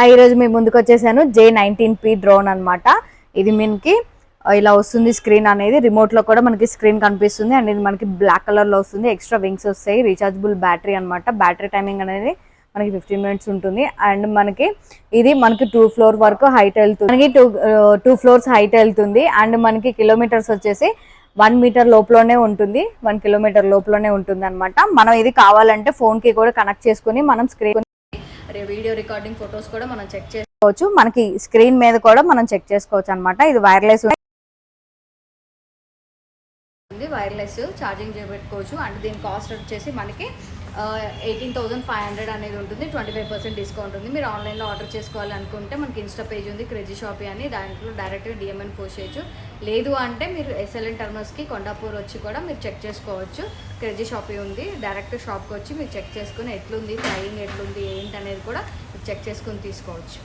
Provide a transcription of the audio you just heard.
ఈరోజు మీ ముందుకు వచ్చేసాను J19P డ్రోన్ అనమాట. ఇది మనకి ఇలా వస్తుంది స్క్రీన్ అనేది, రిమోట్ లో కూడా మనకి స్క్రీన్ కనిపిస్తుంది అండ్ ఇది మనకి బ్లాక్ కలర్ లో వస్తుంది. ఎక్స్ట్రా వింగ్స్ వస్తాయి, రీఛార్జబుల్ బ్యాటరీ అనమాట. బ్యాటరీ టైమింగ్ అనేది మనకి 15 మినిట్స్ ఉంటుంది అండ్ ఇది మనకి 2 ఫ్లోర్ వరకు హైట్ వెళ్తుంది. మనకి 2 ఫ్లోర్స్ హైట్ వెళ్తుంది అండ్ మనకి కిలోమీటర్స్ వచ్చేసి 1 మీటర్ లోపలనే ఉంటుంది, 1 కిలోమీటర్ లోపలనే ఉంటుంది అనమాట. మనం ఇది కావాలంటే ఫోన్ కి కూడా కనెక్ట్ చేసుకుని మనం స్క్రీన్ వీడియో రికార్డింగ్ ఫొటోస్ కూడా మనం చెక్ చేసుకోవచ్చు. మనకి స్క్రీన్ మీద కూడా మనం చెక్ చేసుకోవచ్చు అనమాట. ఇది వైర్లెస్ ఛార్జింగ్ చేయబెట్టుకోవచ్చు అండ్ దీని కాస్ట్ వచ్చేసి మనకి 18,500 అనేది ఉంటుంది. 25% డిస్కౌంట్ ఉంది. మీరు ఆన్లైన్లో ఆర్డర్ చేసుకోవాలనుకుంటే మనకి ఇన్స్టా పేజ్ ఉంది క్రేజీ షాపీ అని, దాంట్లో డైరెక్ట్గా డిఎంఎన్ పోస్ట్ చేయొచ్చు. లేదు అంటే మీరు ఎస్ఎల్ఎన్ టర్నర్స్కి కొండాపూర్ వచ్చి కూడా మీరు చెక్ చేసుకోవచ్చు. క్రేజీ షాపీ ఉంది, డైరెక్ట్ షాప్కి వచ్చి మీరు చెక్ చేసుకుని ఎట్లుంది, ఫ్లయింగ్ ఎట్లుంది ఏంటి అనేది కూడా చెక్ చేసుకుని తీసుకోవచ్చు.